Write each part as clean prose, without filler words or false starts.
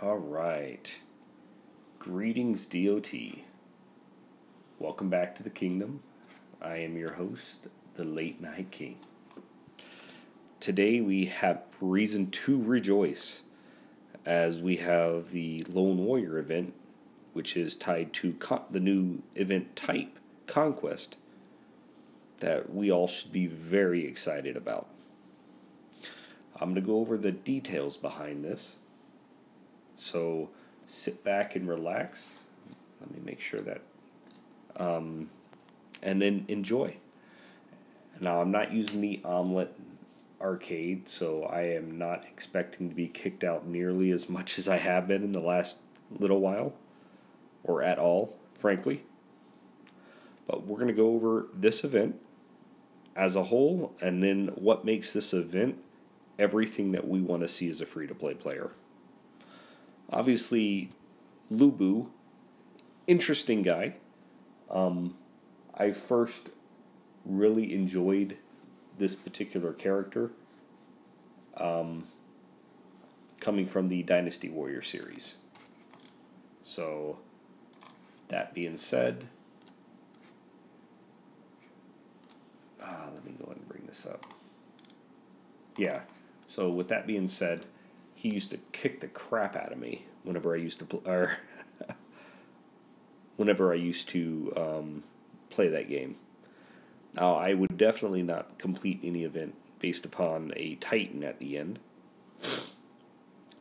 All right. Greetings, DOT. Welcome back to the kingdom. I am your host, the Late Night King. Today we have reason to rejoice as we have the Lone Warrior event, which is tied to the new event type, Conquest, that we all should be very excited about. I'm going to go over the details behind this. So sit back and relax. Let me make sure that, and then enjoy. Now, I'm not using the Omelet arcade, so I am not expecting to be kicked out nearly as much as I have been in the last little while, or at all, frankly. But we're going to go over this event as a whole, and then what makes this event everything that we want to see as a free-to-play player. Obviously, Lubu, interesting guy. I first really enjoyed this particular character coming from the Dynasty Warrior series. So, that being said, let me go ahead and bring this up. Yeah, so with that being said, he used to kick the crap out of me whenever I used to play that game. Now, I would definitely not complete any event based upon a Titan at the end.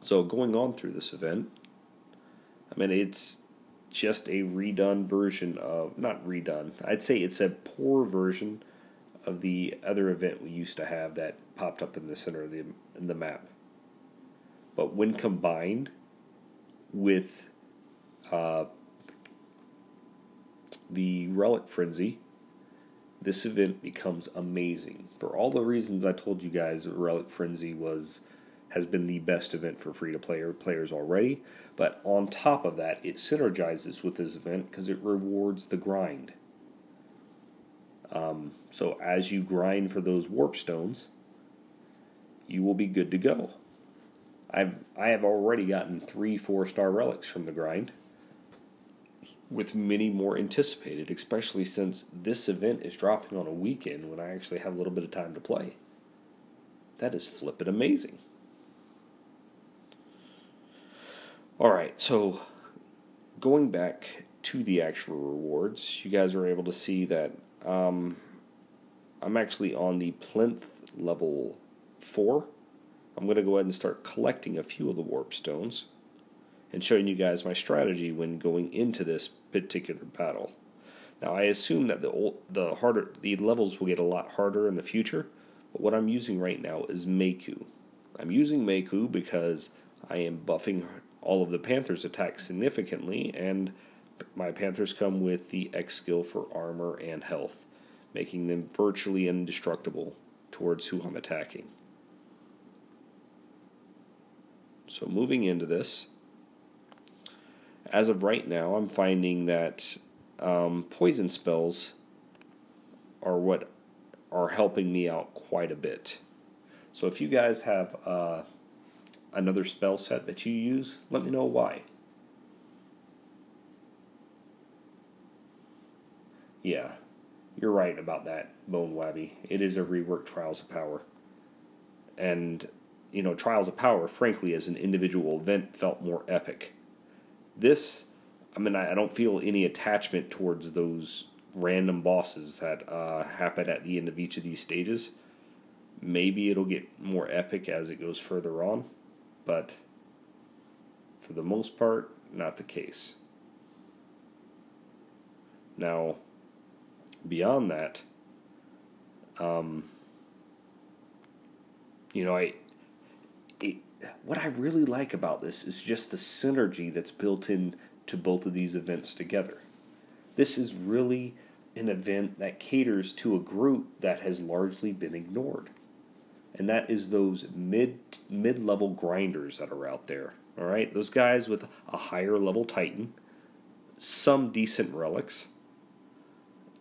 So going on through this event, I mean, it's just a redone version of, not redone, I'd say it's a poor version of the other event we used to have that popped up in the center of the map. But when combined with the Relic Frenzy, this event becomes amazing. For all the reasons I told you guys, Relic Frenzy has been the best event for free-to-play players already. But on top of that, it synergizes with this event because it rewards the grind. So as you grind for those warp stones, you will be good to go. I have already gotten 3 4-star relics from the grind, with many more anticipated, especially since this event is dropping on a weekend when I actually have a little bit of time to play. That is flippin' amazing. Alright, so going back to the actual rewards, you guys are able to see that I'm actually on the plinth level 4. I'm going to go ahead and start collecting a few of the warp stones and showing you guys my strategy when going into this particular battle. Now, I assume that the levels will get a lot harder in the future, but what I'm using right now is Meiku. I'm using Meiku because I am buffing all of the Panther's attacks significantly, and my Panthers come with the X skill for armor and health, making them virtually indestructible towards who I'm attacking. So moving into this, as of right now, I'm finding that poison spells are what are helping me out quite a bit. So if you guys have another spell set that you use, let me know why. Yeah, you're right about that, Bone Wabby. It is a reworked Trials of Power. And you know, Trials of Power, frankly, as an individual event, felt more epic. This, I mean, I don't feel any attachment towards those random bosses that happen at the end of each of these stages. Maybe it'll get more epic as it goes further on, but for the most part, not the case. Now, beyond that, you know, what I really like about this is just the synergy that's built in to both of these events together. This is really an event that caters to a group that has largely been ignored. And that is those mid-level grinders that are out there. All right, those guys with a higher level Titan, some decent relics,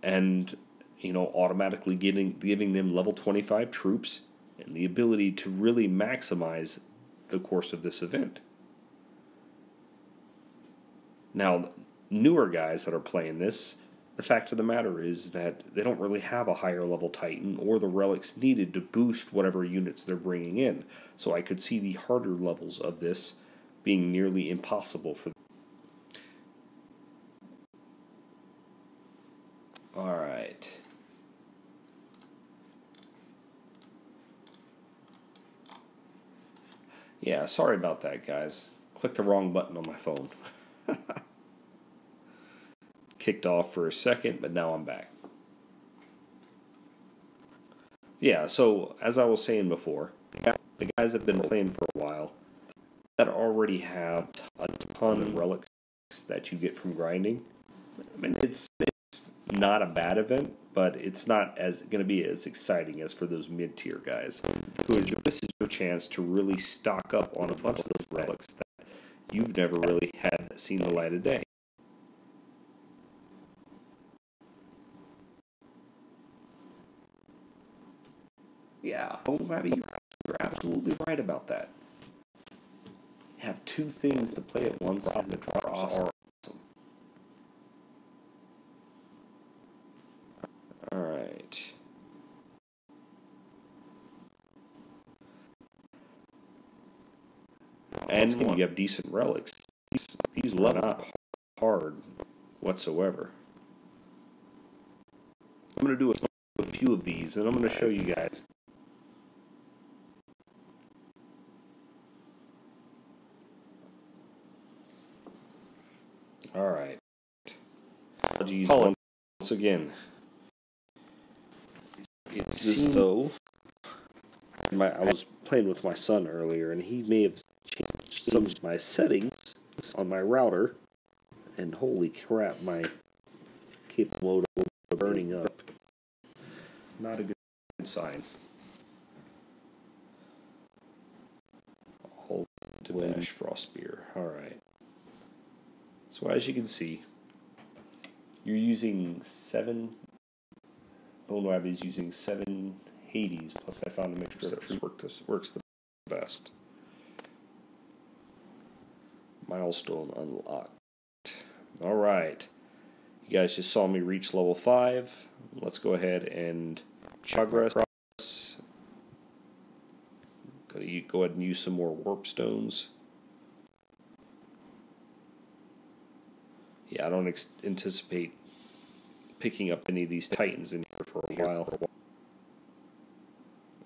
and you know, automatically giving them level 25 troops and the ability to really maximize the course of this event. Now, newer guys that are playing this, the fact of the matter is that they don't really have a higher level Titan or the relics needed to boost whatever units they're bringing in. So I could see the harder levels of this being nearly impossible for them. Alright. Yeah, sorry about that, guys. Clicked the wrong button on my phone. Kicked off for a second, but now I'm back. Yeah, so as I was saying before, the guys have been playing for a while that already have a ton of relics that you get from grinding. I mean, it's not a bad event, but it's not as going to be as exciting as for those mid-tier guys. This is your chance to really stock up on a bunch of those relics that you've never really had seen the light of day. Yeah, oh, Abby, you're absolutely right about that. Have two things to play at once, and the drops are awesome. Alright. And when you have decent relics, these levels are not hard whatsoever. I'm going to do a few of these, and I'm going to show you guys. Alright. Apologies once again. It's as though I was playing with my son earlier, and he may have changed some of my settings on my router, and holy crap, my cable modem is burning up. Not a good sign. Hold to dash Frostbeer. Alright. So as you can see, you're using 7... Bonewab is using 7 Hades, plus I found a mixture that works the best. Milestone unlocked. Alright. You guys just saw me reach level 5. Let's go ahead and progress. Go ahead and use some more warp stones. Yeah, I don't anticipate picking up any of these Titans in here for a while.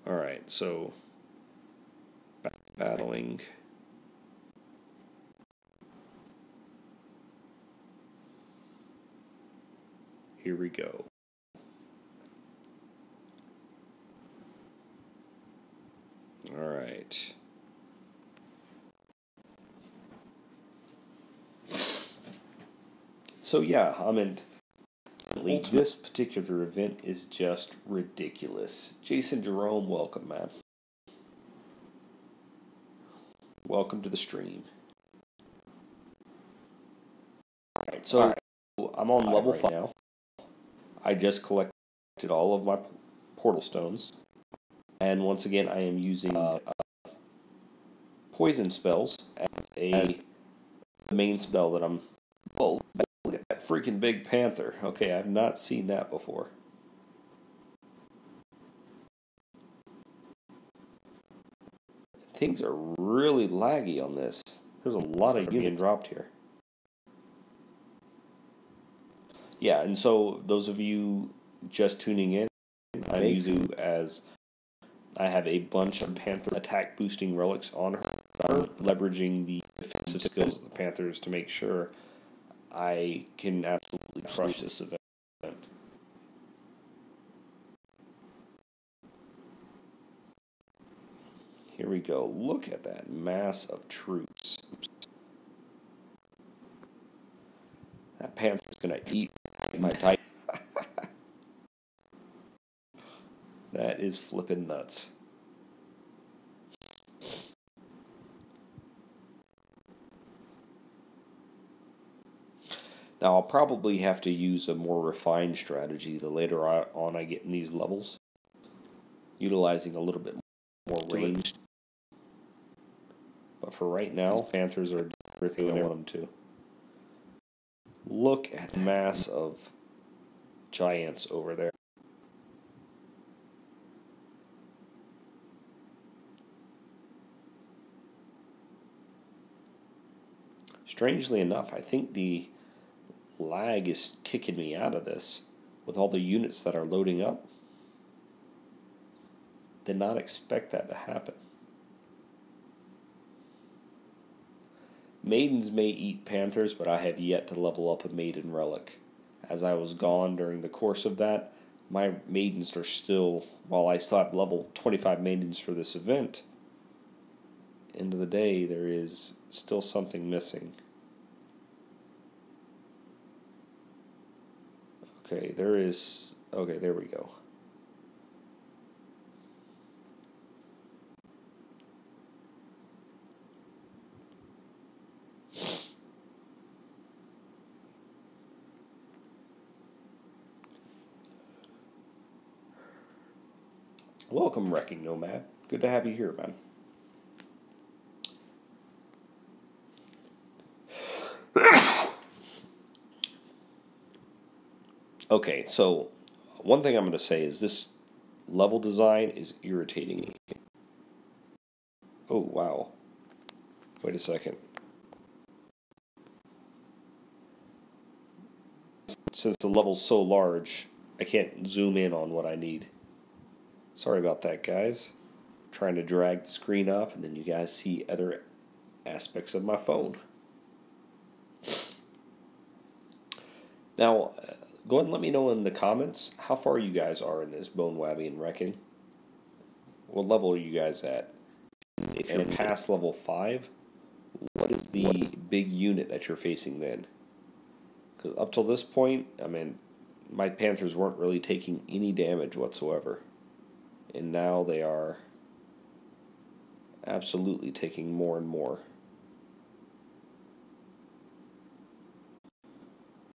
Alright, so battling. Here we go. Alright. So yeah, I mean, this particular event is just ridiculous. Jason Jerome, welcome, man. Welcome to the stream. Alright, so I'm on level 5 now. I just collected all of my portal stones. And once again, I am using poison spells as the main spell that I'm... Oh, look at that freaking big panther. Okay, I've not seen that before. Things are really laggy on this. There's a lot of units dropped here. Yeah, and so those of you just tuning in, I'm using as I have a bunch of Panther attack boosting relics on her, leveraging the defensive skills of the Panthers to make sure I can absolutely crush this event. Here we go. Look at that mass of troops. That Panther's gonna eat my Titan. That is flippin' nuts. Now, I'll probably have to use a more refined strategy the later on I get in these levels, utilizing a little bit more range. But for right now, Panthers are everything I want them to. Look at the mass of giants over there. Strangely enough, I think the lag is kicking me out of this with all the units that are loading up. Did not expect that to happen. Maidens may eat panthers, but I have yet to level up a maiden relic. As I was gone during the course of that, my maidens are still, while I still have level 25 maidens for this event, end of the day, there is still something missing. Okay, there is, okay, there we go. Welcome, Wrecking Nomad. Good to have you here, man. Okay, so one thing I'm going to say is this level design is irritating me. Oh, wow. Wait a second. Since the level's so large, I can't zoom in on what I need. Sorry about that, guys. Trying to drag the screen up, and then you guys see other aspects of my phone. Now, go ahead and let me know in the comments how far you guys are in this Bone Wabby and Wrecking. What level are you guys at? If you're past level 5, what is the big unit that you're facing then? Because up till this point, I mean, my Panthers weren't really taking any damage whatsoever. And now they are absolutely taking more and more.